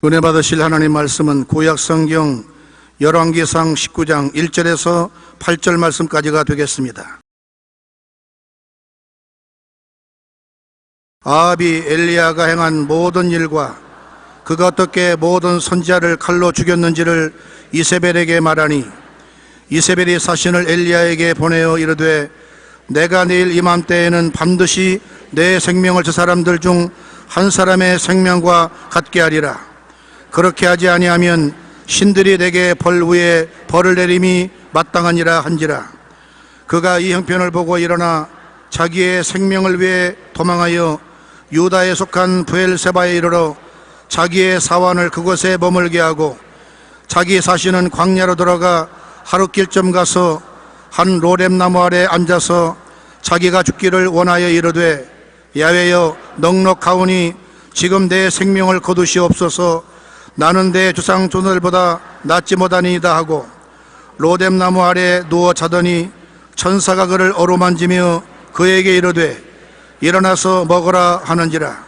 은혜 받으실 하나님 말씀은 구약성경 열왕기상 19장 1절에서 8절 말씀까지가 되겠습니다. 아합이 엘리야가 행한 모든 일과 그가 어떻게 모든 선지자를 칼로 죽였는지를 이세벨에게 말하니, 이세벨이 사신을 엘리야에게 보내어 이르되, 내가 내일 이맘때에는 반드시 내 생명을 저 사람들 중 한 사람의 생명과 같게 하리라. 그렇게 하지 아니하면 신들이 내게 벌 위에 벌을 내림이 마땅하니라 한지라. 그가 이 형편을 보고 일어나 자기의 생명을 위해 도망하여 유다에 속한 브엘세바에 이르러 자기의 사환을 그곳에 머물게 하고, 자기 사신은 광야로 들어가 하룻길쯤 가서 한 로뎀나무 아래 앉아서 자기가 죽기를 원하여 이르되, 야훼여 넉넉하오니 지금 내 생명을 거두시옵소서. 나는 내 조상 조들보다 낫지 못하니이다 하고 로뎀나무 아래 누워 자더니 천사가 그를 어루만지며 그에게 이르되, 일어나서 먹으라 하는지라.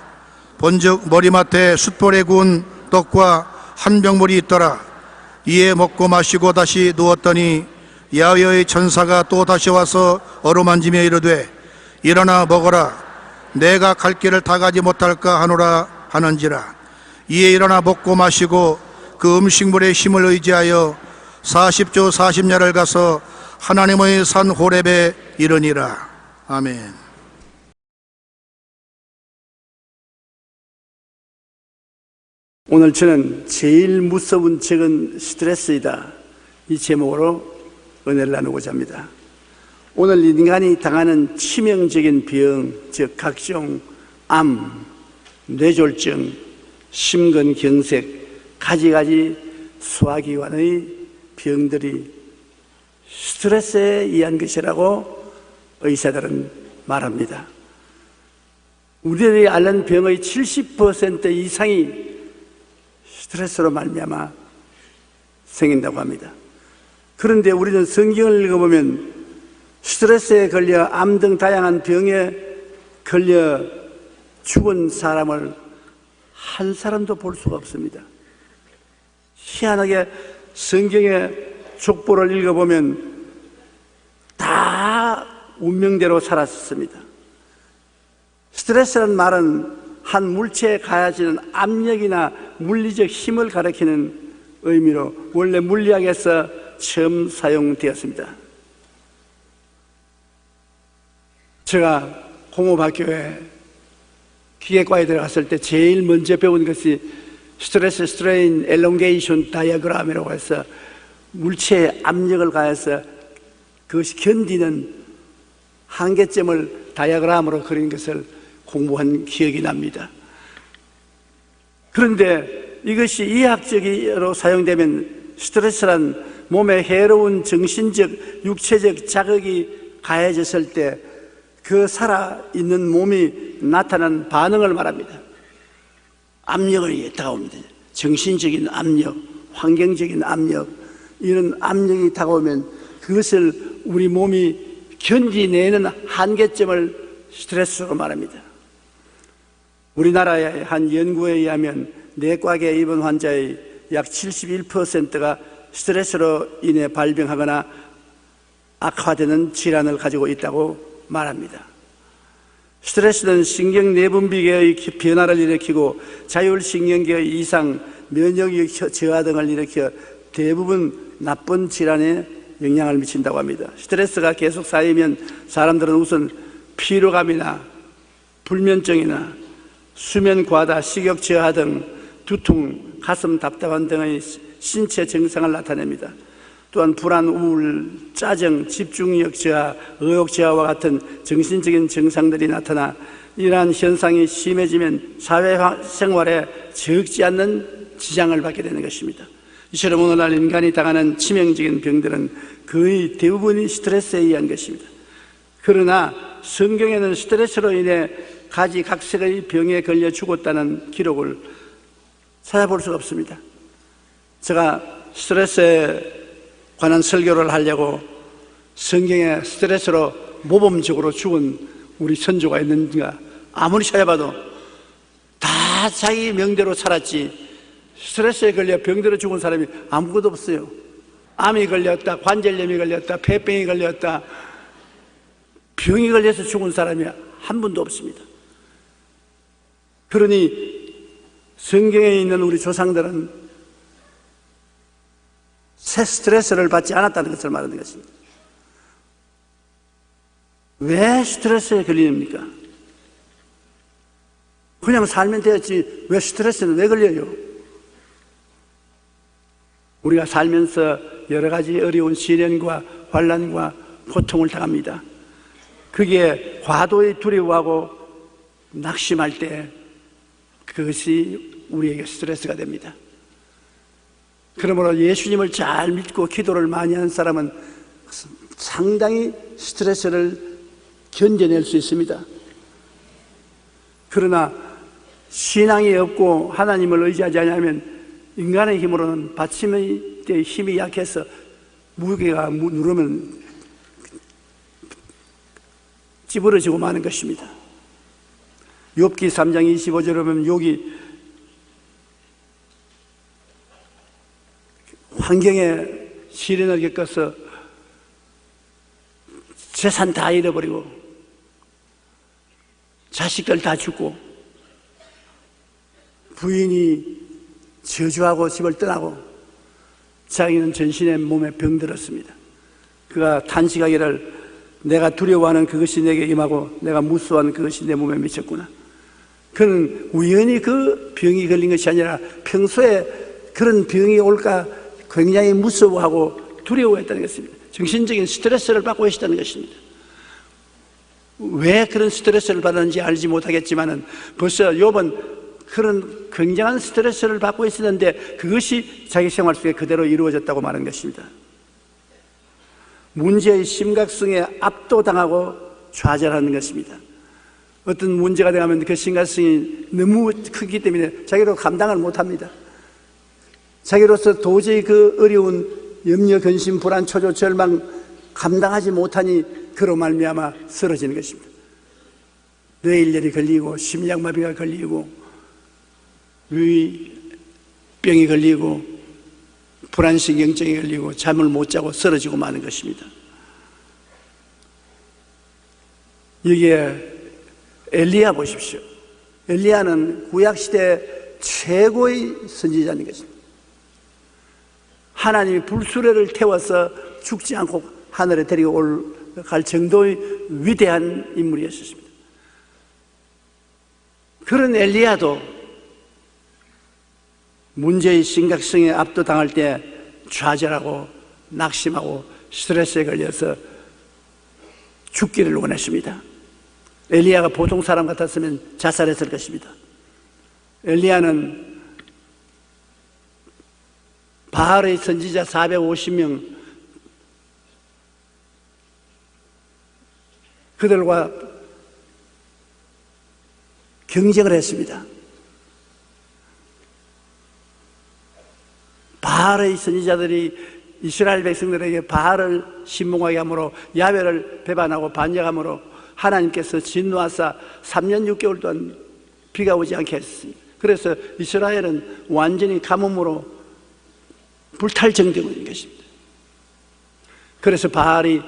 본즉 머리맡에 숯불에 구운 떡과 한 병물이 있더라. 이에 먹고 마시고 다시 누웠더니 야훼의 천사가 또 다시 와서 어루만지며 이르되, 일어나 먹어라. 내가 갈 길을 다 가지 못할까 하노라 하는지라. 이에 일어나 먹고 마시고 그 음식물의 힘을 의지하여 40주 40야를 가서 하나님의 산 호렙에 이르니라. 아멘. 오늘 저는 제일 무서운 적은 스트레스이다, 이 제목으로 은혜를 나누고자 합니다. 오늘 인간이 당하는 치명적인 병, 즉 각종 암, 뇌졸중, 심근경색, 가지가지 소화기관의 병들이 스트레스에 의한 것이라고 의사들은 말합니다. 우리들이 앓는 병의 70% 이상이 스트레스로 말미암아 생긴다고 합니다. 그런데 우리는 성경을 읽어보면 스트레스에 걸려 암 등 다양한 병에 걸려 죽은 사람을 한 사람도 볼 수가 없습니다. 희한하게 성경의 족보를 읽어보면 다 운명대로 살았습니다. 스트레스라는 말은 한 물체에 가해지는 압력이나 물리적 힘을 가리키는 의미로 원래 물리학에서 처음 사용되었습니다. 제가 공업학교에 기계과에 들어갔을 때 제일 먼저 배운 것이 스트레스 스트레인 엘롱게이션 다이어그램이라고 해서 물체에 압력을 가해서 그것이 견디는 한계점을 다이어그램으로 그린 것을 공부한 기억이 납니다. 그런데 이것이 의학적으로 사용되면 스트레스란 몸에 해로운 정신적, 육체적 자극이 가해졌을 때 그 살아있는 몸이 나타난 반응을 말합니다. 압력을 다가옵니다. 정신적인 압력, 환경적인 압력, 이런 압력이 다가오면 그것을 우리 몸이 견디내는 한계점을 스트레스로 말합니다. 우리나라의 한 연구에 의하면 내과계 입원 환자의 약 71%가 스트레스로 인해 발병하거나 악화되는 질환을 가지고 있다고 말합니다. 스트레스는 신경 내분비계의 변화를 일으키고 자율신경계의 이상, 면역력 저하 등을 일으켜 대부분 나쁜 질환에 영향을 미친다고 합니다. 스트레스가 계속 쌓이면 사람들은 우선 피로감이나 불면증이나 수면 과다, 식욕 저하 등 두통, 가슴 답답한 등의 신체 증상을 나타냅니다. 또한 불안, 우울, 짜증, 집중력 저하, 의욕 저하와 같은 정신적인 증상들이 나타나 이러한 현상이 심해지면 사회생활에 적지 않는 지장을 받게 되는 것입니다. 이처럼 오늘날 인간이 당하는 치명적인 병들은 거의 대부분이 스트레스에 의한 것입니다. 그러나 성경에는 스트레스로 인해 가지각색의 병에 걸려 죽었다는 기록을 찾아볼 수가 없습니다. 제가 스트레스에 관한 설교를 하려고 성경에 스트레스로 모범적으로 죽은 우리 선조가 있는가 아무리 찾아봐도 다 자기 명대로 살았지 스트레스에 걸려 병들어 죽은 사람이 아무것도 없어요. 암이 걸렸다, 관절염이 걸렸다, 폐병이 걸렸다, 병이 걸려서 죽은 사람이 한 분도 없습니다. 그러니 성경에 있는 우리 조상들은 새 스트레스를 받지 않았다는 것을 말하는 것입니다. 왜 스트레스에 걸립니까? 그냥 살면 되었지 왜 스트레스는 왜 걸려요? 우리가 살면서 여러 가지 어려운 시련과 환난과 고통을 당합니다. 그게 과도히 두려워하고 낙심할 때 그것이 우리에게 스트레스가 됩니다. 그러므로 예수님을 잘 믿고 기도를 많이 하는 사람은 상당히 스트레스를 견뎌낼 수 있습니다. 그러나 신앙이 없고 하나님을 의지하지 않으면 인간의 힘으로는 받침의 때 힘이 약해서 무게가 누르면 찌부러지고 마는 것입니다. 욥기 3장 25절에 보면 욥이 환경에 시련을 겪어서 재산 다 잃어버리고 자식들 다 죽고 부인이 저주하고 집을 떠나고 자기는 전신에 몸에 병들었습니다. 그가 탄식하기를 내가 두려워하는 그것이 내게 임하고 내가 무서워하는 그것이 내 몸에 미쳤구나. 그는 우연히 그 병이 걸린 것이 아니라 평소에 그런 병이 올까 굉장히 무서워하고 두려워했다는 것입니다. 정신적인 스트레스를 받고 있었다는 것입니다. 왜 그런 스트레스를 받았는지 알지 못하겠지만 벌써 욥은 그런 굉장한 스트레스를 받고 있었는데 그것이 자기 생활 속에 그대로 이루어졌다고 말하는 것입니다. 문제의 심각성에 압도당하고 좌절하는 것입니다. 어떤 문제가 되면 그 심각성이 너무 크기 때문에 자기로 감당을 못합니다. 자기로서 도저히 그 어려운 염려, 근심, 불안, 초조, 절망 감당하지 못하니 그로 말미암아 쓰러지는 것입니다. 뇌일열이 걸리고 심장마비가 걸리고 위병이 걸리고 불안신경증이 걸리고 잠을 못 자고 쓰러지고 마는 것입니다. 여기에 엘리야 보십시오. 엘리야는 구약시대 최고의 선지자인 것입니다. 하나님이 불수레를 태워서 죽지 않고 하늘에 데리고 갈 정도의 위대한 인물이었습니다. 그런 엘리야도 문제의 심각성에 압도당할 때 좌절하고 낙심하고 스트레스에 걸려서 죽기를 원했습니다. 엘리야가 보통 사람 같았으면 자살했을 것입니다. 엘리야는 바알의 선지자 450명 그들과 경쟁을 했습니다. 바알의 선지자들이 이스라엘 백성들에게 바알을 신봉하게 함으로 야훼를 배반하고 반역함으로 하나님께서 진노하사 3년 6개월 동안 비가 오지 않게 했습니다. 그래서 이스라엘은 완전히 가뭄으로 불탈 정도가 된 것입니다. 그래서 바알이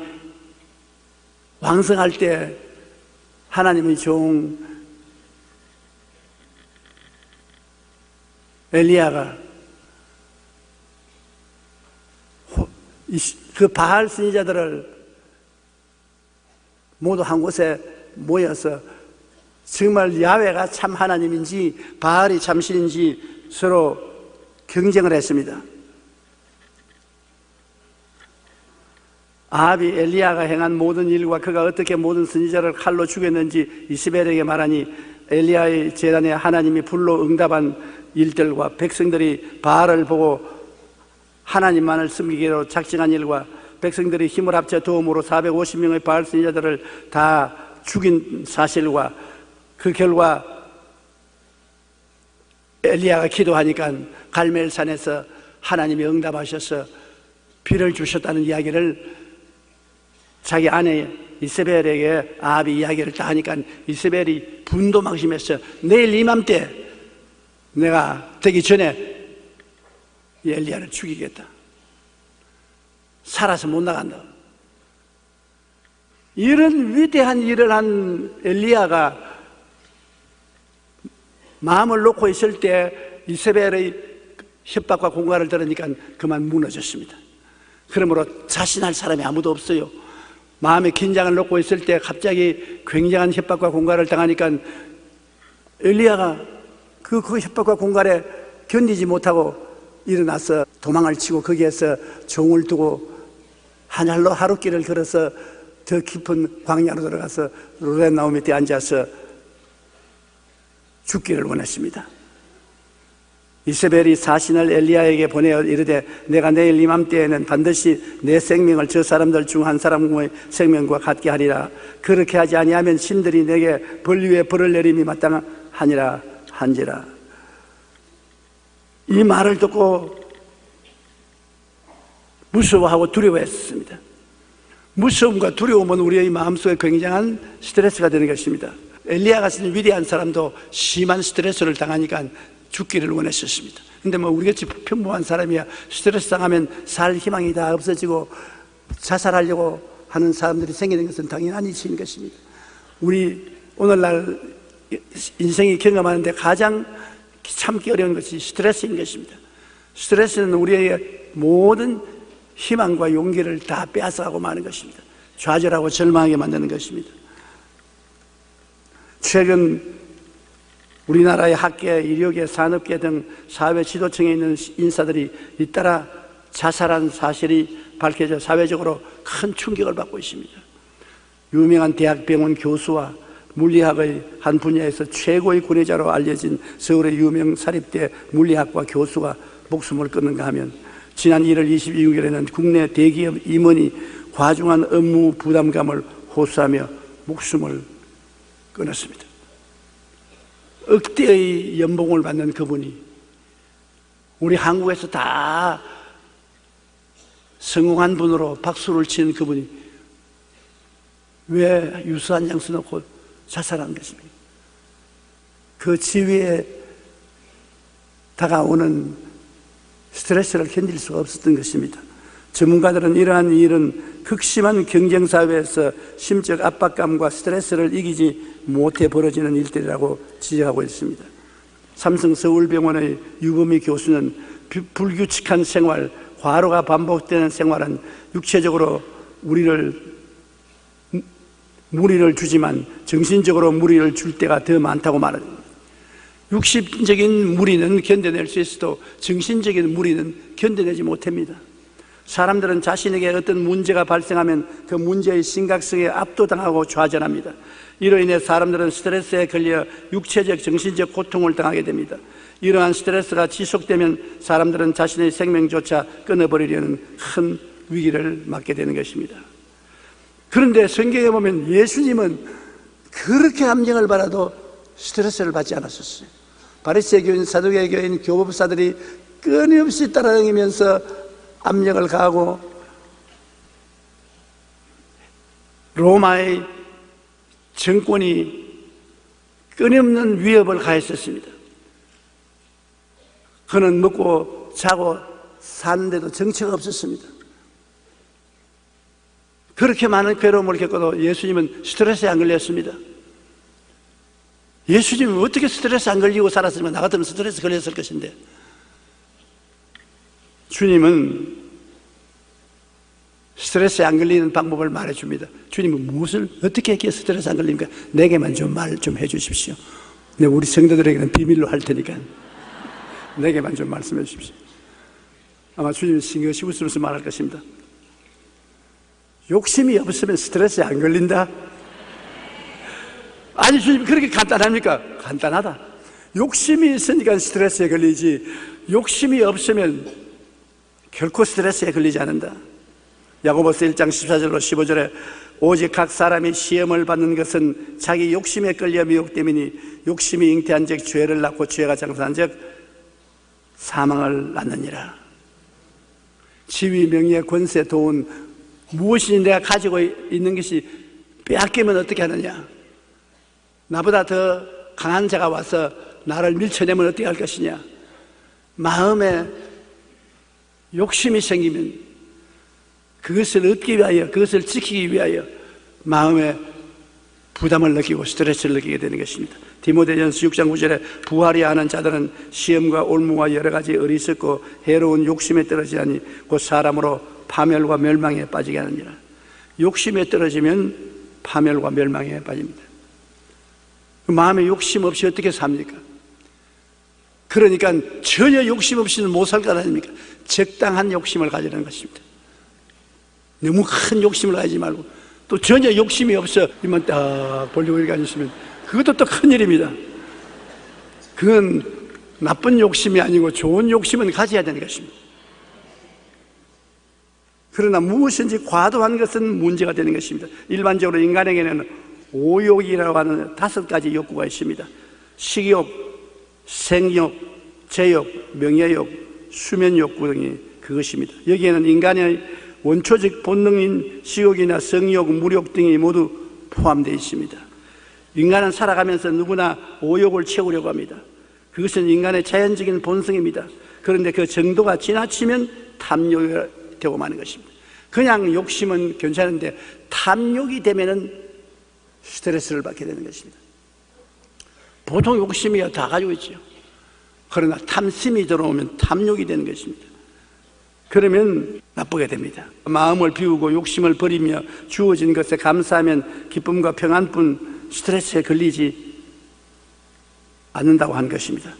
왕성할 때 하나님의 종 엘리야가 그 바알 선지자들을 모두 한 곳에 모여서 정말 야훼가 참 하나님인지 바알이 참 신인지 서로 경쟁을 했습니다. 아합이 엘리야가 행한 모든 일과 그가 어떻게 모든 선지자를 칼로 죽였는지 이세벨에게 말하니 엘리야의 제단에 하나님이 불로 응답한 일들과 백성들이 바알을 보고 하나님만을 섬기기로 작정한 일과 백성들이 힘을 합쳐 도움으로 450명의 바알 선지자들을 다 죽인 사실과 그 결과 엘리야가 기도하니까 갈멜산에서 하나님이 응답하셔서 비를 주셨다는 이야기를 자기 아내 이세벨에게 아합이 이야기를 다 하니까 이세벨이 분도 망심해서 내일 이맘때 내가 되기 전에 이 엘리야를 죽이겠다. 살아서 못 나간다. 이런 위대한 일을 한 엘리야가 마음을 놓고 있을 때 이세벨의 협박과 공갈을 들으니까 그만 무너졌습니다. 그러므로 자신할 사람이 아무도 없어요. 마음의 긴장을 놓고 있을 때 갑자기 굉장한 협박과 공갈을 당하니까 엘리야가 그 협박과 공갈에 견디지 못하고 일어나서 도망을 치고 거기에서 종을 두고 하늘로 하룻길을 걸어서 더 깊은 광야로 들어가서 로덴나무 밑에 앉아서 죽기를 원했습니다. 이세벨이 사신을 엘리야에게 보내어 이르되 내가 내일 이맘때에는 반드시 내 생명을 저 사람들 중 한 사람의 생명과 같게 하리라. 그렇게 하지 아니하면 신들이 내게 벌 위에 벌을 내림이 마땅하니라 한지라. 이 말을 듣고 무서워하고 두려워했습니다. 무서움과 두려움은 우리의 마음속에 굉장한 스트레스가 되는 것입니다. 엘리야 같은 위대한 사람도 심한 스트레스를 당하니까 죽기를 원했었습니다. 근데 뭐 우리같이 평범한 사람이야 스트레스 당하면 살 희망이 다 없어지고 자살하려고 하는 사람들이 생기는 것은 당연한 일인 것입니다. 우리 오늘날 인생이 경험하는데 가장 참기 어려운 것이 스트레스인 것입니다. 스트레스는 우리의 모든 희망과 용기를 다 빼앗아가고 마는 것입니다. 좌절하고 절망하게 만드는 것입니다. 최근 우리나라의 학계, 의료계, 산업계 등 사회 지도층에 있는 인사들이 잇따라 자살한 사실이 밝혀져 사회적으로 큰 충격을 받고 있습니다. 유명한 대학병원 교수와 물리학의 한 분야에서 최고의 권위자로 알려진 서울의 유명 사립대 물리학과 교수가 목숨을 끊는가 하면 지난 1월 22일에는 국내 대기업 임원이 과중한 업무 부담감을 호소하며 목숨을 끊었습니다. 억대의 연봉을 받는 그분이 우리 한국에서 다 성공한 분으로 박수를 치는 그분이 왜 유수한 양수 놓고 자살한 것입니까? 그 지위에 다가오는 스트레스를 견딜 수가 없었던 것입니다. 전문가들은 이러한 일은 극심한 경쟁사회에서 심적 압박감과 스트레스를 이기지 못해 벌어지는 일들이라고 지적하고 있습니다. 삼성 서울병원의 유범희 교수는 불규칙한 생활, 과로가 반복되는 생활은 육체적으로 무리를 주지만 정신적으로 무리를 줄 때가 더 많다고 말합니다. 육신적인 무리는 견뎌낼 수 있어도 정신적인 무리는 견뎌내지 못합니다. 사람들은 자신에게 어떤 문제가 발생하면 그 문제의 심각성에 압도당하고 좌절합니다. 이로 인해 사람들은 스트레스에 걸려 육체적, 정신적 고통을 당하게 됩니다. 이러한 스트레스가 지속되면 사람들은 자신의 생명조차 끊어버리려는 큰 위기를 맞게 되는 것입니다. 그런데 성경에 보면 예수님은 그렇게 함정을 받아도 스트레스를 받지 않았었어요. 바리새교인, 사두개교인, 교법사들이 끊임없이 따라다니면서 압력을 가하고 로마의 정권이 끊임없는 위협을 가했었습니다. 그는 먹고 자고 사는데도 정처가 없었습니다. 그렇게 많은 괴로움을 겪어도 예수님은 스트레스에 안 걸렸습니다. 예수님은 어떻게 스트레스 안 걸리고 살았으면 나 같으면 스트레스 걸렸을 것인데, 주님은 스트레스에 안 걸리는 방법을 말해줍니다. 주님은 무엇을 어떻게 했기에 스트레스 안 걸립니까? 내게만 좀 말 좀 해주십시오. 내가 우리 성도들에게는 비밀로 할 테니까 내게만 좀 말씀해 주십시오. 아마 주님은 싱긋이 웃으면서 말할 것입니다. 욕심이 없으면 스트레스에 안 걸린다? 아니, 주님 그렇게 간단합니까? 간단하다. 욕심이 있으니까 스트레스에 걸리지, 욕심이 없으면 결코 스트레스에 걸리지 않는다. 야고보서 1장 14절로 15절에 오직 각 사람이 시험을 받는 것은 자기 욕심에 끌려 미혹됨이니 욕심이 잉태한 즉 죄를 낳고 죄가 장사한 즉 사망을 낳느니라. 지위, 명예, 권세, 돈, 무엇이 내가 가지고 있는 것이 빼앗기면 어떻게 하느냐? 나보다 더 강한 자가 와서 나를 밀쳐내면 어떻게 할 것이냐? 마음에 욕심이 생기면 그것을 얻기 위하여, 그것을 지키기 위하여 마음에 부담을 느끼고 스트레스를 느끼게 되는 것입니다. 디모데전서 6장 9절에 부활이 아는 자들은 시험과 올무와 여러 가지 어리석고 해로운 욕심에 떨어지자니 곧 사람으로 파멸과 멸망에 빠지게 하느니라. 욕심에 떨어지면 파멸과 멸망에 빠집니다. 그 마음에 욕심 없이 어떻게 삽니까? 그러니까 전혀 욕심 없이는 못 살 거 아닙니까? 적당한 욕심을 가지는 것입니다. 너무 큰 욕심을 가지지 말고, 또 전혀 욕심이 없어 이만 딱 벌리고 이렇게 앉으시면 그것도 또 큰일입니다. 그건 나쁜 욕심이 아니고 좋은 욕심은 가져야 되는 것입니다. 그러나 무엇인지 과도한 것은 문제가 되는 것입니다. 일반적으로 인간에게는 오욕이라고 하는 5가지 욕구가 있습니다. 식욕, 생욕, 제욕, 명예욕, 수면욕구 등이 그것입니다. 여기에는 인간의 원초적 본능인 식욕이나 성욕, 무욕 등이 모두 포함되어 있습니다. 인간은 살아가면서 누구나 오욕을 채우려고 합니다. 그것은 인간의 자연적인 본성입니다. 그런데 그 정도가 지나치면 탐욕이 되고 마는 것입니다. 그냥 욕심은 괜찮은데 탐욕이 되면은 스트레스를 받게 되는 것입니다. 보통 욕심이야 다 가지고 있죠. 그러나 탐심이 들어오면 탐욕이 되는 것입니다. 그러면 나쁘게 됩니다. 마음을 비우고 욕심을 버리며 주어진 것에 감사하면 기쁨과 평안뿐 스트레스에 걸리지 않는다고 한 것입니다.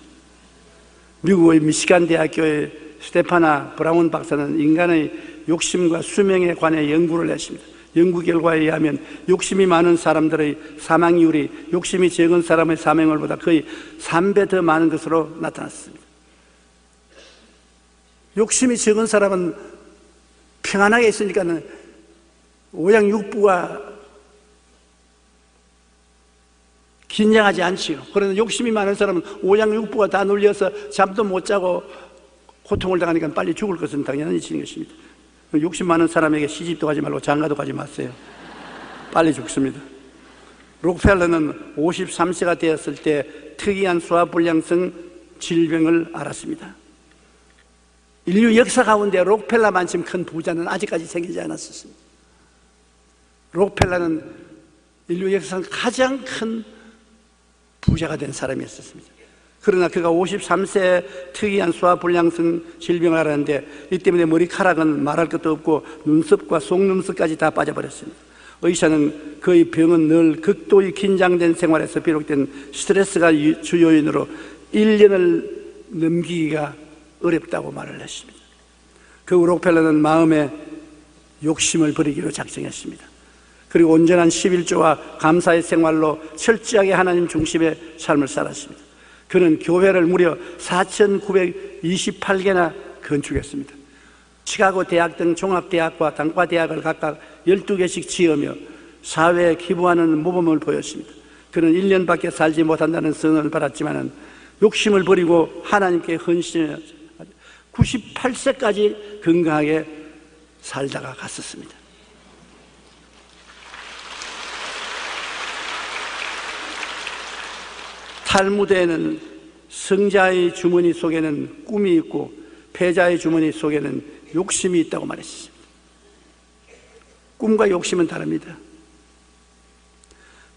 미국의 미시간 대학교의 스테파나 브라운 박사는 인간의 욕심과 수명에 관해 연구를 했습니다. 연구 결과에 의하면 욕심이 많은 사람들의 사망률이 욕심이 적은 사람의 사망률보다 거의 3배 더 많은 것으로 나타났습니다. 욕심이 적은 사람은 평안하게 있으니까 오양육부가 긴장하지 않지요. 그러나 욕심이 많은 사람은 오양육부가 다 눌려서 잠도 못 자고 고통을 당하니까 빨리 죽을 것은 당연히 지는 것입니다. 욕심 많은 사람에게 시집도 가지 말고 장가도 가지 마세요. 빨리 죽습니다. 록펠러는 53세가 되었을 때 특이한 소화불량성 질병을 알았습니다. 인류 역사 가운데 록펠러만큼 큰 부자는 아직까지 생기지 않았었습니다. 록펠러는 인류 역사상 가장 큰 부자가 된 사람이었습니다. 그러나 그가 53세에 특이한 소화불량성 질병을 앓았는데 이 때문에 머리카락은 말할 것도 없고 눈썹과 속눈썹까지 다 빠져버렸습니다. 의사는 그의 병은 늘 극도의 긴장된 생활에서 비롯된 스트레스가 주요 요인으로 1년을 넘기기가 어렵다고 말을 했습니다. 그 후 록펠러는 마음의 욕심을 버리기로 작정했습니다. 그리고 온전한 11조와 감사의 생활로 철저하게 하나님 중심의 삶을 살았습니다. 그는 교회를 무려 4,928개나 건축했습니다. 시카고 대학 등 종합대학과 단과대학을 각각 12개씩 지으며 사회에 기부하는 모범을 보였습니다. 그는 1년밖에 살지 못한다는 선언을 받았지만 욕심을 버리고 하나님께 헌신해 98세까지 건강하게 살다가 갔었습니다. 탈무드에는 성자의 주머니 속에는 꿈이 있고 패자의 주머니 속에는 욕심이 있다고 말했습니다. 꿈과 욕심은 다릅니다.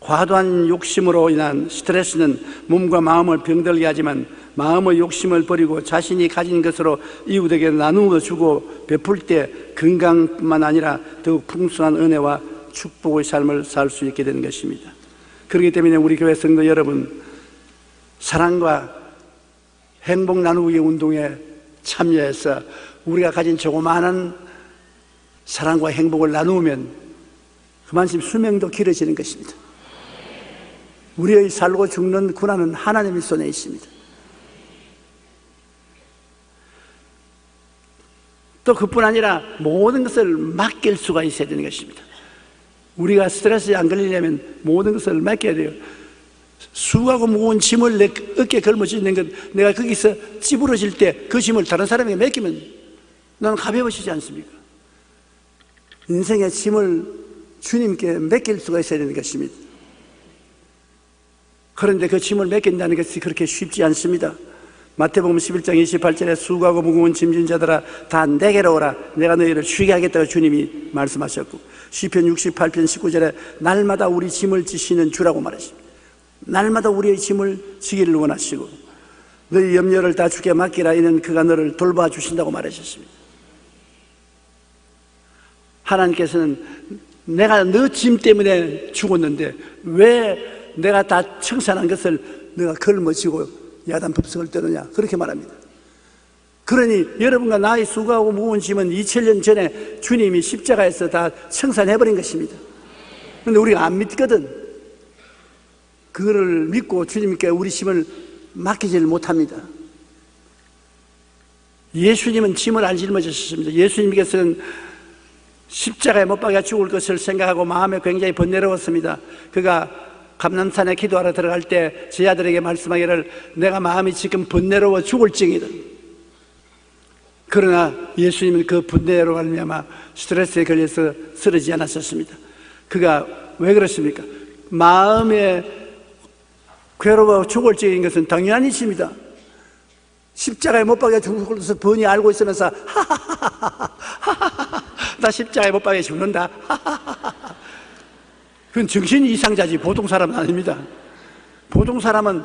과도한 욕심으로 인한 스트레스는 몸과 마음을 병들게 하지만 마음의 욕심을 버리고 자신이 가진 것으로 이웃에게 나누어 주고 베풀 때 건강뿐만 아니라 더욱 풍성한 은혜와 축복의 삶을 살 수 있게 되는 것입니다. 그렇기 때문에 우리 교회 성도 여러분, 사랑과 행복 나누기 운동에 참여해서 우리가 가진 조그마한 사랑과 행복을 나누면 그만큼 수명도 길어지는 것입니다. 우리의 살고 죽는 고난은 하나님의 손에 있습니다. 또 그뿐 아니라 모든 것을 맡길 수가 있어야 되는 것입니다. 우리가 스트레스에 안 걸리려면 모든 것을 맡겨야 돼요. 수하고 무거운 짐을 내 어깨에 걸머지는 것, 내가 거기서 찌부러질 때 그 짐을 다른 사람에게 맡기면 나는 가벼워지지 않습니까? 인생의 짐을 주님께 맡길 수가 있어야 되는 것입니다. 그런데 그 짐을 맡긴다는 것이 그렇게 쉽지 않습니다. 마태복음 11장 28절에 수고하고 무거운 짐진 자들아 다 내게로 오라 내가 너희를 쉬게 하겠다고 주님이 말씀하셨고, 시편 68편 19절에 날마다 우리 짐을 지시는 주라고 말하십니다. 날마다 우리의 짐을 지기를 원하시고 너희 염려를 다 주께 맡기라 이는 그가 너를 돌봐주신다고 말하셨습니다. 하나님께서는 내가 너 짐 때문에 죽었는데 왜 내가 다 청산한 것을 내가 걸머지고 야단 법석을 떠느냐, 그렇게 말합니다. 그러니 여러분과 나의 수고하고 무거운 짐은 2000년 전에 주님이 십자가에서 다 청산해버린 것입니다. 그런데 우리가 안 믿거든. 그거를 믿고 주님께 우리 짐을 맡기지를 못합니다. 예수님은 짐을 안 짊어지셨습니다. 예수님께서는 십자가에 못 박아 죽을 것을 생각하고 마음에 굉장히 번뇌로웠습니다. 그가 감람산에 기도하러 들어갈 때 제 아들에게 말씀하기를 내가 마음이 지금 번뇌로워 죽을지이다. 그러나 예수님은 그 번뇌로 말미암아 스트레스에 걸려서 쓰러지지 않았었습니다. 그가 왜 그렇습니까? 마음에 괴로워 죽을 지인 것은 당연한 일입니다. 십자가에 못 박아 죽을 것을 뻔히 알고 있으면서 나 십자가에 못 박아 죽는다. 그건 정신 이상자지 보통 사람은 아닙니다. 보통 사람은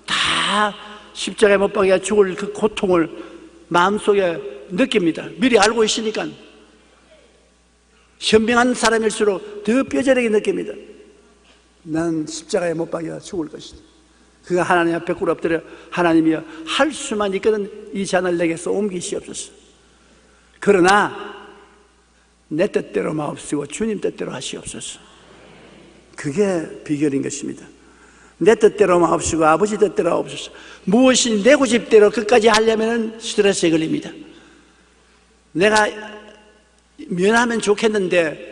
다 십자가에 못 박아 죽을 그 고통을 마음속에 느낍니다. 미리 알고 있으니까. 현명한 사람일수록 더 뼈저리게 느낍니다. 난 십자가에 못 박아 죽을 것이다. 그가 하나님 앞에 꿇어 엎드려 하나님이여 할 수만 있거든 이 잔을 내게서 옮기시옵소서. 그러나 내 뜻대로 마옵시고 주님 뜻대로 하시옵소서. 그게 비결인 것입니다. 내 뜻대로 마옵시고 아버지 뜻대로 하옵소서. 무엇이 내 고집대로 끝까지 하려면 스트레스에 걸립니다. 내가 면하면 좋겠는데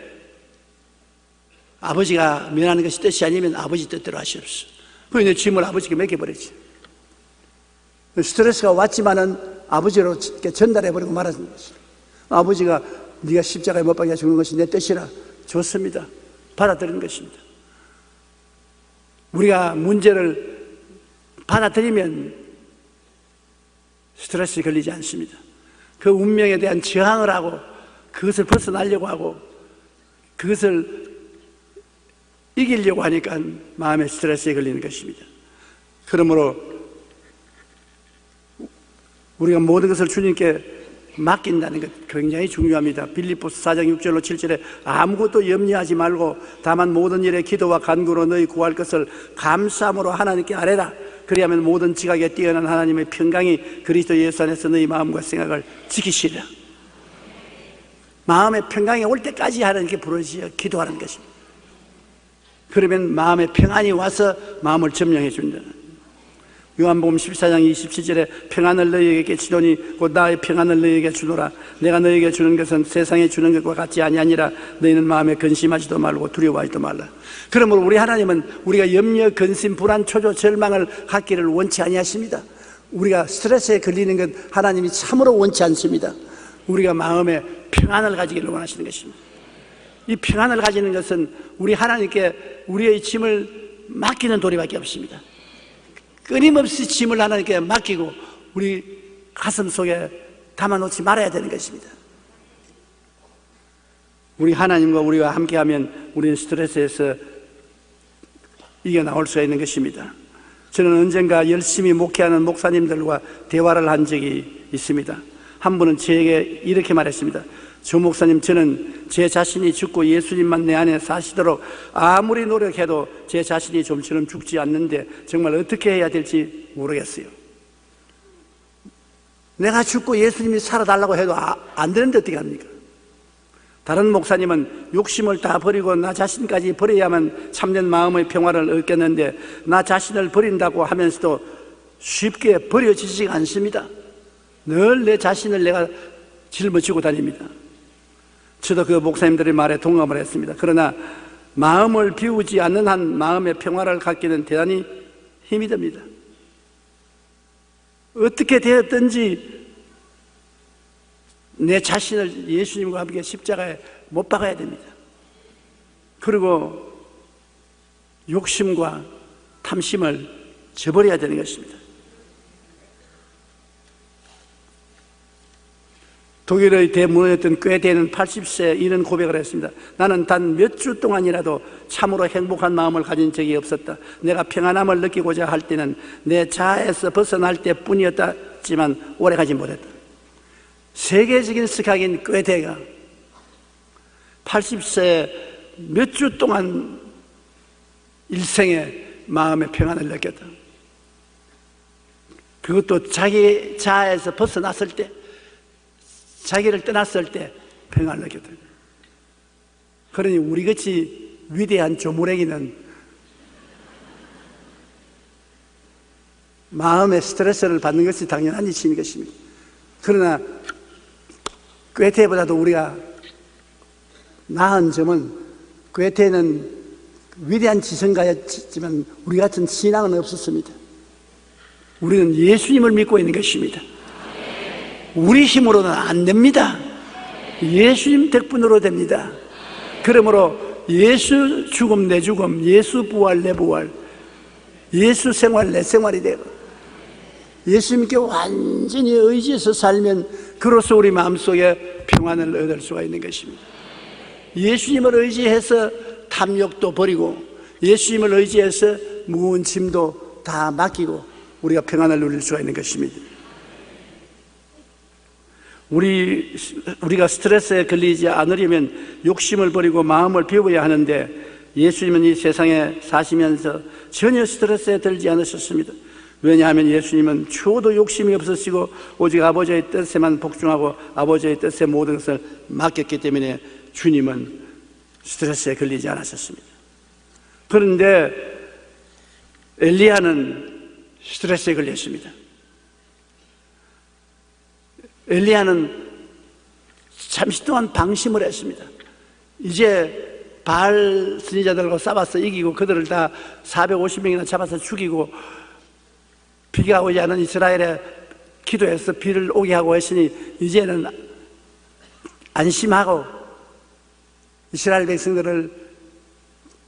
아버지가 면하는 것이 뜻이 아니면 아버지 뜻대로 하시옵소서. 그래서 내 짐을 아버지께 맡겨버리지. 스트레스가 왔지만은 아버지로 전달해버리고 말하는 것이죠. 아버지가 네가 십자가에 못 박아 죽는 것이 내 뜻이라. 좋습니다. 받아들이는 것입니다. 우리가 문제를 받아들이면 스트레스에 걸리지 않습니다. 그 운명에 대한 저항을 하고 그것을 벗어나려고 하고 그것을 이기려고 하니까 마음의 스트레스에 걸리는 것입니다. 그러므로 우리가 모든 것을 주님께 맡긴다는 것 굉장히 중요합니다. 빌립보서 4장 6절로 7절에 아무것도 염려하지 말고 다만 모든 일에 기도와 간구로 너희 구할 것을 감사함으로 하나님께 아뢰라. 그리하면 모든 지각에 뛰어난 하나님의 평강이 그리스도 예수 안에서 너희 마음과 생각을 지키시리라. 마음의 평강이 올 때까지 하나님께 부르짖어 기도하는 것입니다. 그러면 마음의 평안이 와서 마음을 점령해 준다. 요한복음 14장 27절에 평안을 너희에게 끼치노니 곧 나의 평안을 너희에게 주노라. 내가 너희에게 주는 것은 세상에 주는 것과 같지 아니하니라. 너희는 마음에 근심하지도 말고 두려워하지도 말라. 그러므로 우리 하나님은 우리가 염려, 근심, 불안, 초조, 절망을 갖기를 원치 아니하십니다. 우리가 스트레스에 걸리는 것 하나님이 참으로 원치 않습니다. 우리가 마음에 평안을 가지기를 원하시는 것입니다. 이 평안을 가지는 것은 우리 하나님께 우리의 짐을 맡기는 도리밖에 없습니다. 끊임없이 짐을 하나님께 맡기고 우리 가슴 속에 담아놓지 말아야 되는 것입니다. 우리 하나님과 우리가 함께하면 우리는 스트레스에서 이겨나올 수가 있는 것입니다. 저는 언젠가 열심히 목회하는 목사님들과 대화를 한 적이 있습니다. 한 분은 저에게 이렇게 말했습니다. 조 목사님, 저는 제 자신이 죽고 예수님만 내 안에 사시도록 아무리 노력해도 제 자신이 좀처럼 죽지 않는데 정말 어떻게 해야 될지 모르겠어요. 내가 죽고 예수님이 살아달라고 해도 안 되는데 어떻게 합니까? 다른 목사님은 욕심을 다 버리고 나 자신까지 버려야만 참된 마음의 평화를 얻겠는데 나 자신을 버린다고 하면서도 쉽게 버려지지가 않습니다. 늘 내 자신을 내가 짊어지고 다닙니다. 저도 그 목사님들의 말에 동감을 했습니다. 그러나 마음을 비우지 않는 한 마음의 평화를 갖기는 대단히 힘이 듭니다. 어떻게 되었든지 내 자신을 예수님과 함께 십자가에 못 박아야 됩니다. 그리고 욕심과 탐심을 저버려야 되는 것입니다. 독일의 대문화였던 꾀테는 80세 이런 고백을 했습니다. 나는 단 몇 주 동안이라도 참으로 행복한 마음을 가진 적이 없었다. 내가 평안함을 느끼고자 할 때는 내 자아에서 벗어날 때뿐이었지만 오래가지 못했다. 세계적인 스카긴 꾀테가 80세 몇 주 동안 일생에 마음의 평안을 느꼈다. 그것도 자기 자아에서 벗어났을 때, 자기를 떠났을 때 평안을 느꼈다. 그러니 우리같이 위대한 조무래기는 마음의 스트레스를 받는 것이 당연한 일인 것입니다. 그러나 꾀테보다도 우리가 나은 점은, 꾀테는 위대한 지성가였지만 우리 같은 신앙은 없었습니다. 우리는 예수님을 믿고 있는 것입니다. 우리 힘으로는 안 됩니다. 예수님 덕분으로 됩니다. 그러므로 예수 죽음 내 죽음, 예수 부활 내 부활, 예수 생활 내 생활이 되고 예수님께 완전히 의지해서 살면 그로써 우리 마음속에 평안을 얻을 수가 있는 것입니다. 예수님을 의지해서 탐욕도 버리고 예수님을 의지해서 무거운 짐도 다 맡기고 우리가 평안을 누릴 수가 있는 것입니다. 우리가 스트레스에 걸리지 않으려면 욕심을 버리고 마음을 비워야 하는데 예수님은 이 세상에 사시면서 전혀 스트레스에 들지 않으셨습니다. 왜냐하면 예수님은 추호도 욕심이 없으시고 오직 아버지의 뜻에만 복종하고 아버지의 뜻에 모든 것을 맡겼기 때문에 주님은 스트레스에 걸리지 않으셨습니다. 그런데 엘리야는 스트레스에 걸렸습니다. 엘리야는 잠시 동안 방심을 했습니다. 이제 바알 선지자들과 싸워서 이기고 그들을 다 450명이나 잡아서 죽이고 비가 오지 않은 이스라엘에 기도해서 비를 오게 하고 했으니 이제는 안심하고 이스라엘 백성들을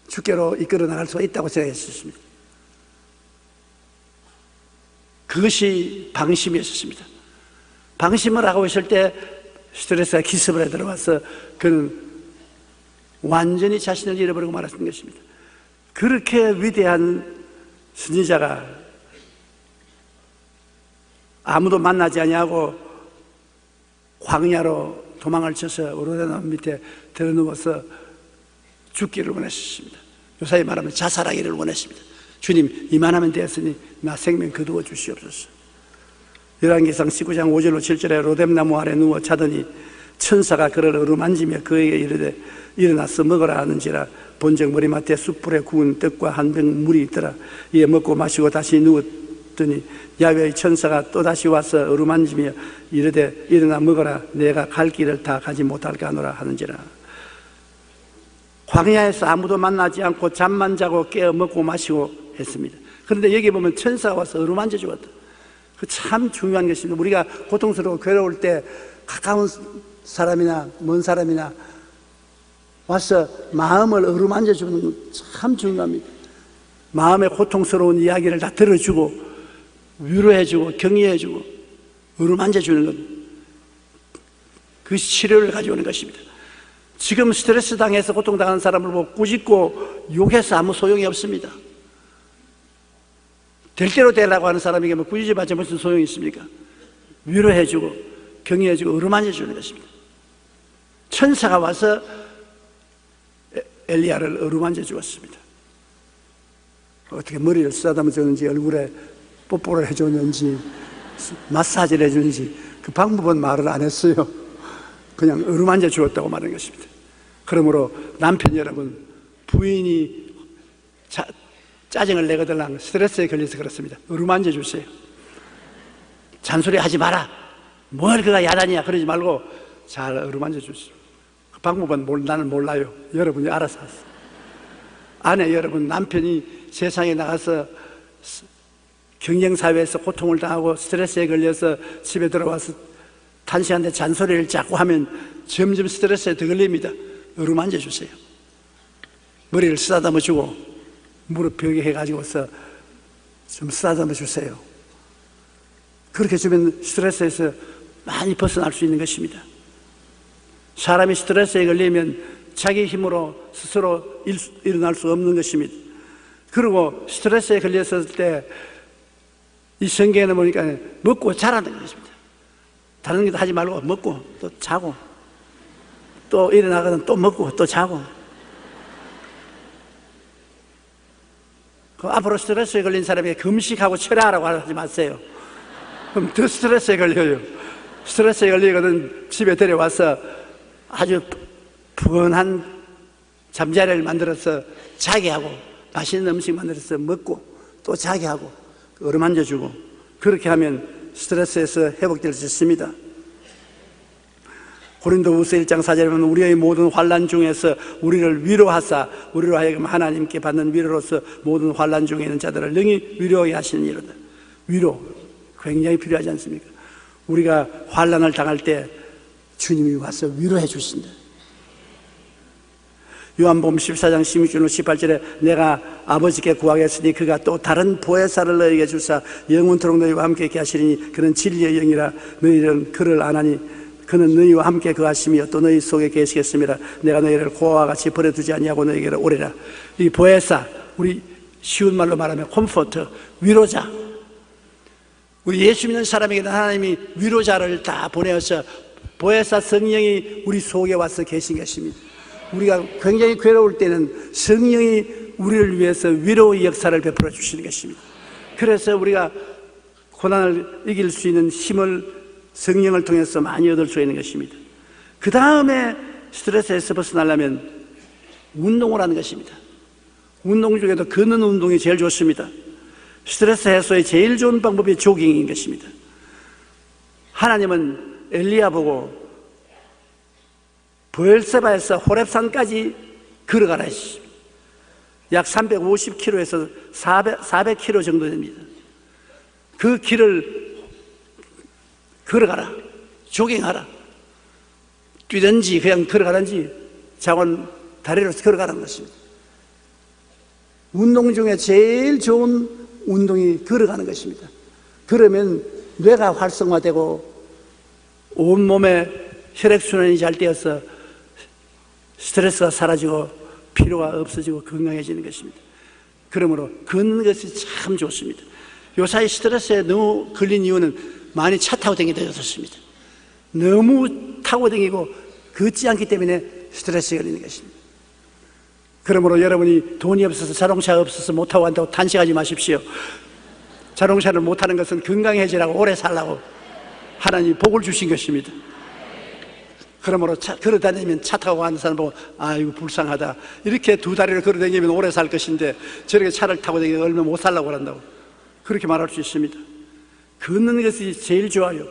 주께로 이끌어 나갈 수가 있다고 생각했었습니다. 그것이 방심이었습니다. 방심을 하고 있을 때 스트레스가 기습을 해 들어와서 그는 완전히 자신을 잃어버리고 말았던 것입니다. 그렇게 위대한 선지자가 아무도 만나지 아니하고 광야로 도망을 쳐서 요르단 밑에 들어누워서 죽기를 원했습니다. 요사이 말하면 자살하기를 원했습니다. 주님, 이만하면 되었으니 나 생명 거두어 주시옵소서. 열왕기상 19장 5절로 7절에 로뎀나무 아래 누워 자더니 천사가 그를 어루만지며 그에게 이르되 일어나서 먹으라 하는지라. 본적 머리맡에 숯불에 구운 떡과 한 병 물이 있더라. 이에 먹고 마시고 다시 누웠더니 야훼의 천사가 또다시 와서 어루만지며 이르되 일어나 먹어라. 내가 갈 길을 다 가지 못할까 하노라 하는지라. 광야에서 아무도 만나지 않고 잠만 자고 깨어 먹고 마시고 했습니다. 그런데 여기 보면 천사가 와서 어루만져 주었다. 그 참 중요한 것입니다. 우리가 고통스러워 괴로울 때 가까운 사람이나 먼 사람이나 와서 마음을 어루만져 주는 건 참 중요합니다. 마음의 고통스러운 이야기를 다 들어주고 위로해주고 격려해주고 어루만져 주는 것, 그것이 치료를 가져오는 것입니다. 지금 스트레스 당해서 고통당하는 사람을 보고 꾸짖고 욕해서 아무 소용이 없습니다. 될 대로 되라고 하는 사람에게 뭐 꾸짖어봤자 무슨 소용이 있습니까? 위로해주고 격려해주고 어루만져 주는 것입니다. 천사가 와서 엘리야를 어루만져 주었습니다. 어떻게 머리를 쓰다듬어 줬는지, 얼굴에 뽀뽀를 해줬는지, 마사지를 해줬는지 그 방법은 말을 안 했어요. 그냥 어루만져 주었다고 말하는 것입니다. 그러므로 남편 여러분, 부인이 짜증을 내거들랑 스트레스에 걸려서 그렇습니다. 어루만져 주세요. 잔소리 하지 마라. 뭘 그가 야단이야 그러지 말고 잘 어루만져 주세요. 그 방법은 나는 몰라요. 여러분이 알아서 하세요. 아내 여러분, 남편이 세상에 나가서 경쟁사회에서 고통을 당하고 스트레스에 걸려서 집에 들어와서 단시간에 잔소리를 자꾸 하면 점점 스트레스에 더 걸립니다. 어루만져 주세요. 머리를 쓰다듬어 주고 무릎 벽에 해가지고서 좀 쓰다듬어 주세요. 그렇게 주면 스트레스에서 많이 벗어날 수 있는 것입니다. 사람이 스트레스에 걸리면 자기 힘으로 스스로 일어날 수 없는 것입니다. 그리고 스트레스에 걸렸을 때 이 성경에는 보니까 먹고 자라는 것입니다. 다른 것도 하지 말고 먹고 또 자고 또 일어나거든 또 먹고 또 자고. 앞으로 스트레스에 걸린 사람에게 금식하고 철야하라고 하지 마세요. 그럼 더 스트레스에 걸려요. 스트레스에 걸리거든 집에 데려와서 아주 푸근한 잠자리를 만들어서 자게 하고 맛있는 음식 만들어서 먹고 또 자게 하고 어루만져 주고 그렇게 하면 스트레스에서 회복될 수 있습니다. 고린도후서 1장 4절에 보면 우리의 모든 환난 중에서 우리를 위로하사 우리로 하여금 하나님께 받는 위로로서 모든 환난 중에 있는 자들을 능히 위로하게 하시는 이로다. 위로 굉장히 필요하지 않습니까? 우리가 환난을 당할 때 주님이 와서 위로해 주신다. 요한복음 14장 16절로 18절에 내가 아버지께 구하겠으니 그가 또 다른 보혜사를 너희에게 주사 영원토록 너희와 함께 있게 하시리니 그는 진리의 영이라 너희는 그를 아나니 그는 너희와 함께 거하시며 또 너희 속에 계시겠습니다. 내가 너희를 고아와 같이 버려두지 아니하고 너희에게로 오리라. 이 보혜사, 우리 쉬운 말로 말하면 컴포터, 위로자. 우리 예수 믿는 사람에게는 하나님이 위로자를 다 보내어서 보혜사 성령이 우리 속에 와서 계신 것입니다. 우리가 굉장히 괴로울 때는 성령이 우리를 위해서 위로의 역사를 베풀어 주시는 것입니다. 그래서 우리가 고난을 이길 수 있는 힘을 성령을 통해서 많이 얻을 수 있는 것입니다. 그 다음에 스트레스에서 벗어나려면 운동을 하는 것입니다. 운동 중에도 걷는 운동이 제일 좋습니다. 스트레스 해소의 제일 좋은 방법이 조깅인 것입니다. 하나님은 엘리야 보고 브엘세바에서 호렙산까지 걸어가라 했습니다. 약 350km에서 400km 정도 됩니다. 그 길을 걸어가라, 조깅하라, 뛰든지 그냥 걸어가든지 자원 다리로서 걸어가라는 것입니다. 운동 중에 제일 좋은 운동이 걸어가는 것입니다. 그러면 뇌가 활성화되고 온몸에 혈액순환이 잘 되어서 스트레스가 사라지고 피로가 없어지고 건강해지는 것입니다. 그러므로 걷는 것이 참 좋습니다. 요사이 스트레스에 너무 걸린 이유는 많이 차 타고 다니기 좋습니다. 너무 타고 다니고 걷지 않기 때문에 스트레스에 걸리는 것입니다. 그러므로 여러분이 돈이 없어서 자동차가 없어서 못 타고 간다고 탄식하지 마십시오. 자동차를 못 타는 것은 건강해지라고 오래 살라고 하나님이 복을 주신 것입니다. 그러므로 걸어다니면 차 타고 가는 사람 보고 아이고 불쌍하다 이렇게 두 다리를 걸어다니면 오래 살 것인데 저렇게 차를 타고 다니면 얼마 못 살라고 그런다고 그렇게 말할 수 있습니다. 걷는 것이 제일 좋아요.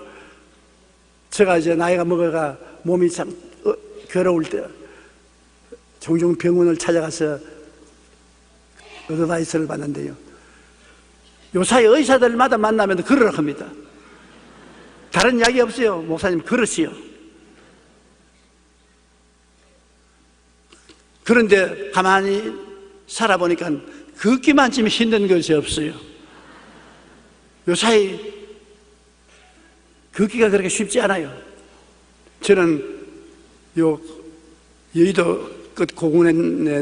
제가 이제 나이가 먹어가 몸이 참 괴로울 때 종종 병원을 찾아가서 어드바이스를 받는데요, 요사이 의사들마다 만나면 걸으라고 합니다. 다른 이야기 없어요. 목사님 걸으시오. 그런데 가만히 살아보니까 걷기만 좀 힘든 것이 없어요. 요사이 걷기가 그렇게 쉽지 않아요. 저는 여의도 끝 고군에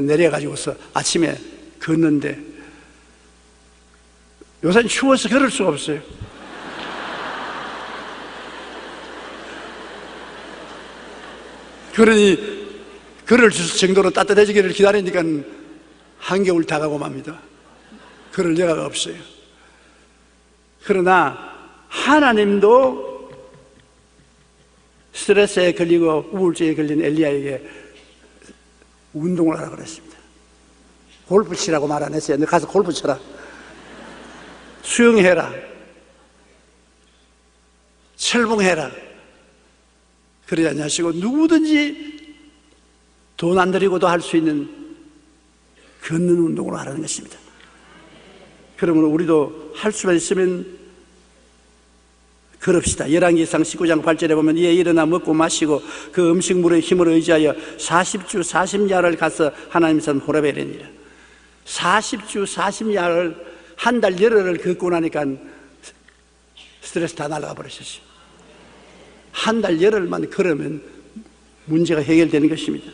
내려가지고서 아침에 걷는데 요새는 추워서 걸을 수가 없어요. 그러니 걸을 정도로 따뜻해지기를 기다리니까 한겨울 다가고 맙니다. 걸을 여가가 없어요. 그러나 하나님도 스트레스에 걸리고 우울증에 걸린 엘리야에게 운동을 하라고 그랬습니다. 골프 치라고 말 안 했어요. 너 가서 골프 쳐라. 수영해라. 철봉해라. 그러지 않으시고 누구든지 돈 안 들이고도 할 수 있는 걷는 운동을 하라는 것입니다. 그러므로 우리도 할 수만 있으면 걸읍시다. 열왕기상 19장 8절에 보면 이에 일어나 먹고 마시고 그 음식물의 힘을 의지하여 40주 40야를 가서 하나님 산 호렙에 이르니라. 40주 40야를 한 달 열흘을 걷고 나니까 스트레스 다 날아가 버리셨어요. 한 달 열흘만 걸으면 문제가 해결되는 것입니다.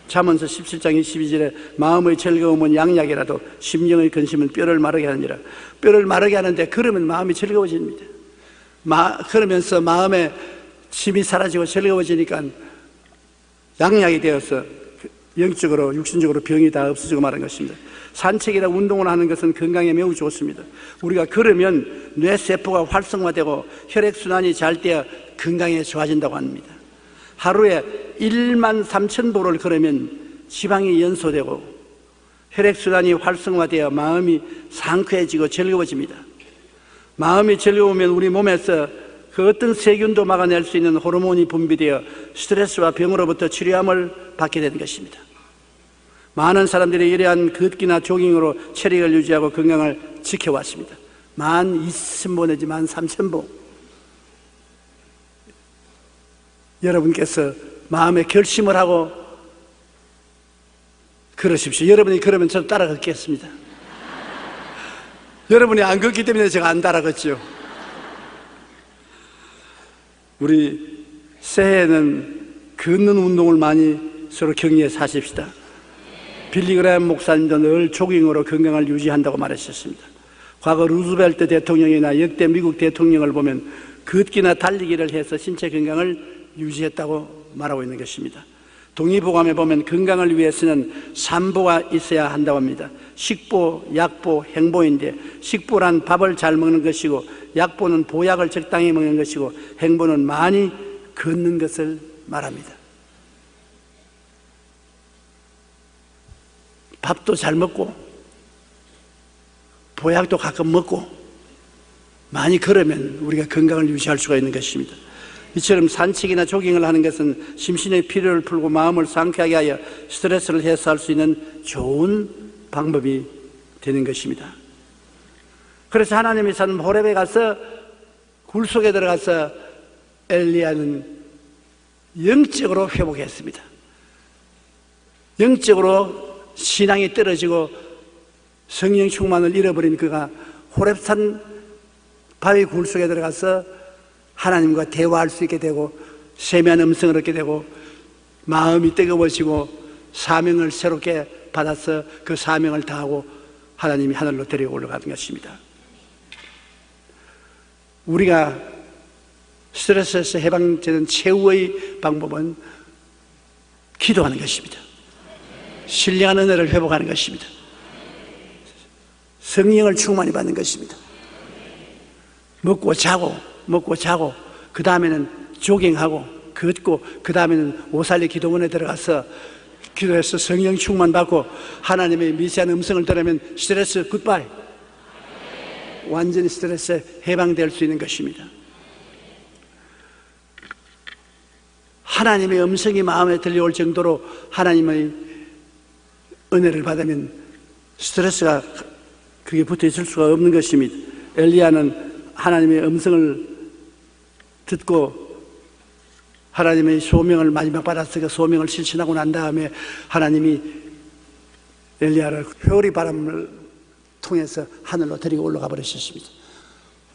잠언서 17장 22절에 마음의 즐거움은 양약이라도 심령의 근심은 뼈를 마르게 하느니라. 뼈를 마르게 하는데 그러면 마음이 즐거워집니다. 그러면서 마음에 짐이 사라지고 즐거워지니까 양약이 되어서 영적으로 육신적으로 병이 다 없어지고 마는 것입니다. 산책이나 운동을 하는 것은 건강에 매우 좋습니다. 우리가 걸으면 뇌세포가 활성화되고 혈액순환이 잘 되어 건강에 좋아진다고 합니다. 하루에 1만 3천 보를 걸으면 지방이 연소되고 혈액순환이 활성화되어 마음이 상쾌해지고 즐거워집니다. 마음이 즐거우면 우리 몸에서 그 어떤 세균도 막아낼 수 있는 호르몬이 분비되어 스트레스와 병으로부터 치료함을 받게 되는 것입니다. 많은 사람들이 이러한 걷기나 조깅으로 체력을 유지하고 건강을 지켜왔습니다. 12,000보 내지 13,000보. 여러분께서 마음에 결심을 하고 걸으십시오. 여러분이 그러면 저도 따라 걷겠습니다. 여러분이 안 걷기 때문에 제가 안 따라 걷죠. 우리 새해에는 걷는 운동을 많이 서로 격려해서 하십시다. 빌리그레임 목사님도 늘 조깅으로 건강을 유지한다고 말하셨습니다. 과거 루즈벨트 대통령이나 역대 미국 대통령을 보면 걷기나 달리기를 해서 신체 건강을 유지했다고 말하고 있는 것입니다. 동의보감에 보면 건강을 위해서는 3보가 있어야 한다고 합니다. 식보, 약보, 행보인데 식보란 밥을 잘 먹는 것이고 약보는 보약을 적당히 먹는 것이고 행보는 많이 걷는 것을 말합니다. 밥도 잘 먹고 보약도 가끔 먹고 많이 걸으면 우리가 건강을 유지할 수가 있는 것입니다. 이처럼 산책이나 조깅을 하는 것은 심신의 피로를 풀고 마음을 상쾌하게 하여 스트레스를 해소할 수 있는 좋은 방법이 되는 것입니다. 그래서 하나님이 산 호렙에 가서 굴 속에 들어가서 엘리야는 영적으로 회복했습니다. 영적으로 신앙이 떨어지고 성령 충만을 잃어버린 그가 호렙산 바위 굴 속에 들어가서 하나님과 대화할 수 있게 되고 세미한 음성을 얻게 되고 마음이 뜨거워지고 사명을 새롭게 받아서 그 사명을 다하고 하나님이 하늘로 데리고 올라가는 것입니다. 우리가 스트레스에서 해방되는 최후의 방법은 기도하는 것입니다. 신령한 은혜를 회복하는 것입니다. 성령을 충만히 받는 것입니다. 먹고 자고 그 다음에는 조깅하고 걷고 그 다음에는 오살리 기도원에 들어가서 기도해서 성령 충만 받고 하나님의 미세한 음성을 들으면 스트레스 굿바이, 완전히 스트레스에 해방될 수 있는 것입니다. 하나님의 음성이 마음에 들려올 정도로 하나님의 은혜를 받으면 스트레스가 그게 붙어 있을 수가 없는 것입니다. 엘리야는 하나님의 음성을 듣고 하나님의 소명을 마지막 받았으니까 소명을 실천하고 난 다음에 하나님이 엘리야를 회오리 바람을 통해서 하늘로 데리고 올라가 버리셨습니다.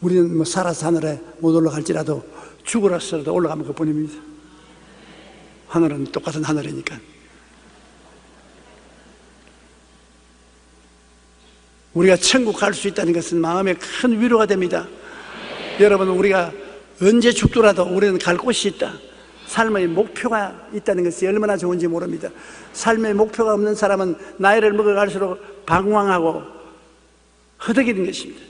우리는 뭐 살아서 하늘에 못 올라갈지라도 죽으라서라도 올라가면 그뿐입니다. 하늘은 똑같은 하늘이니까. 우리가 천국 갈 수 있다는 것은 마음에 큰 위로가 됩니다. 여러분, 우리가 언제 죽더라도 우리는 갈 곳이 있다. 삶의 목표가 있다는 것이 얼마나 좋은지 모릅니다. 삶의 목표가 없는 사람은 나이를 먹어갈수록 방황하고 허덕이는 것입니다.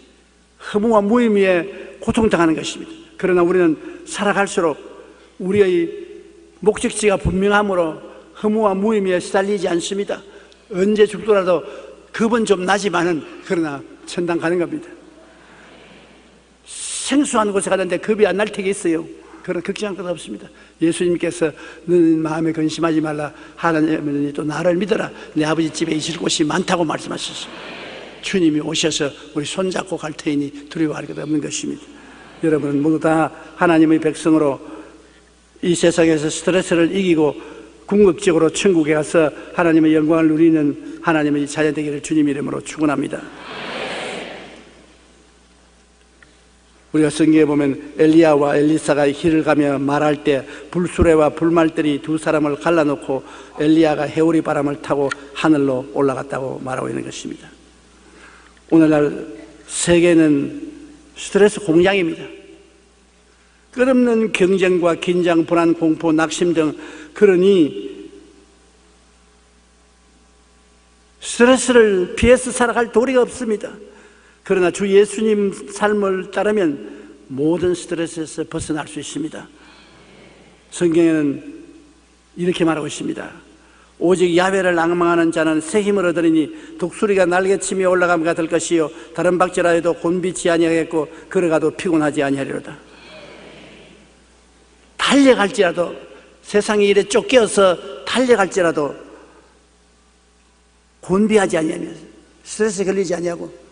허무와 무의미에 고통당하는 것입니다. 그러나 우리는 살아갈수록 우리의 목적지가 분명하므로 허무와 무의미에 시달리지 않습니다. 언제 죽더라도 겁은 좀 나지만은 그러나 천당 가는 겁니다. 생소한 곳에 가는데 겁이 안 날 때가 있어요. 그런 걱정할 것 없습니다. 예수님께서 너는 마음에 근심하지 말라. 하나님은 또 나를 믿어라. 내 아버지 집에 있을 곳이 많다고 말씀하셨어요. 주님이 오셔서 우리 손잡고 갈 테이니 두려워할 것 없는 것입니다. 여러분은 모두 다 하나님의 백성으로 이 세상에서 스트레스를 이기고 궁극적으로 천국에 가서 하나님의 영광을 누리는 하나님의 자녀 되기를 주님 이름으로 축원합니다. 우리가 성경에 보면 엘리야와 엘리사가 길을 가며 말할 때 불수레와 불말들이 두 사람을 갈라놓고 엘리야가 해오리 바람을 타고 하늘로 올라갔다고 말하고 있는 것입니다. 오늘날 세계는 스트레스 공장입니다. 끝없는 경쟁과 긴장, 불안, 공포, 낙심 등, 그러니 스트레스를 피해서 살아갈 도리가 없습니다. 그러나 주 예수님 삶을 따르면 모든 스트레스에서 벗어날 수 있습니다. 성경에는 이렇게 말하고 있습니다. 오직 야훼를 앙망하는 자는 새 힘을 얻으리니 독수리가 날개치며 올라감과 될 것이요 다른 박질라 해도 곤비치 아니하겠고 걸어가도 피곤하지 아니하리로다. 달려갈지라도, 세상의 일에 쫓겨서 달려갈지라도 곤비하지 아니하며 스트레스에 걸리지 아니하고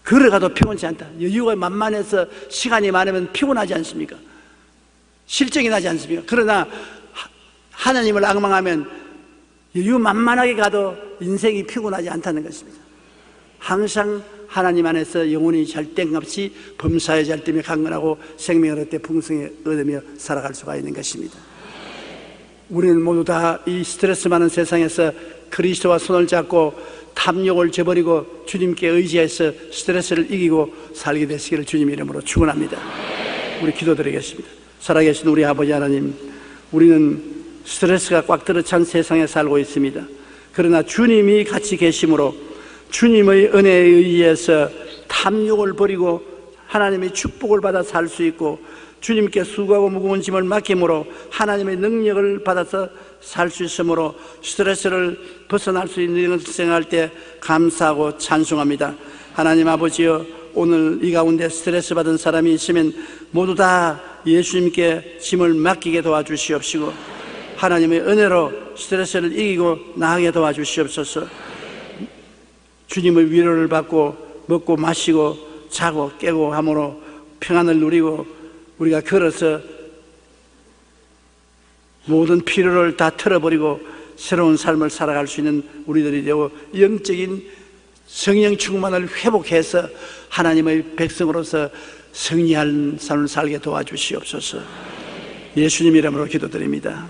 걸어가도 피곤치 않다. 여유가 만만해서 시간이 많으면 피곤하지 않습니까? 실정이 나지 않습니까? 그러나 하나님을 앙망하면 여유 만만하게 가도 인생이 피곤하지 않다는 것입니다. 항상 하나님 안에서 영혼이 잘땡없이 범사에 잘되며 강건하고 생명을 얻되 풍성히 얻으며 살아갈 수가 있는 것입니다. 우리는 모두 다 이 스트레스 많은 세상에서 그리스도와 손을 잡고 탐욕을 저버리고 주님께 의지해서 스트레스를 이기고 살게 되시기를 주님 이름으로 축원합니다. 우리 기도드리겠습니다. 살아계신 우리 아버지 하나님, 우리는 스트레스가 꽉 들어찬 세상에 살고 있습니다. 그러나 주님이 같이 계심으로 주님의 은혜에 의해서 탐욕을 버리고 하나님의 축복을 받아 살 수 있고 주님께 수고하고 무거운 짐을 맡김으로 하나님의 능력을 받아서 살 수 있으므로 스트레스를 벗어날 수 있는 것을 생각할 때 감사하고 찬송합니다. 하나님 아버지여, 오늘 이 가운데 스트레스 받은 사람이 있으면 모두 다 예수님께 짐을 맡기게 도와주시옵시고 하나님의 은혜로 스트레스를 이기고 나아가게 도와주시옵소서. 주님의 위로를 받고 먹고 마시고 자고 깨고 함으로 평안을 누리고 우리가 걸어서 모든 피로를 다 털어버리고 새로운 삶을 살아갈 수 있는 우리들이 되고 영적인 성령 충만을 회복해서 하나님의 백성으로서 승리할 삶을 살게 도와주시옵소서. 예수님 이름으로 기도드립니다.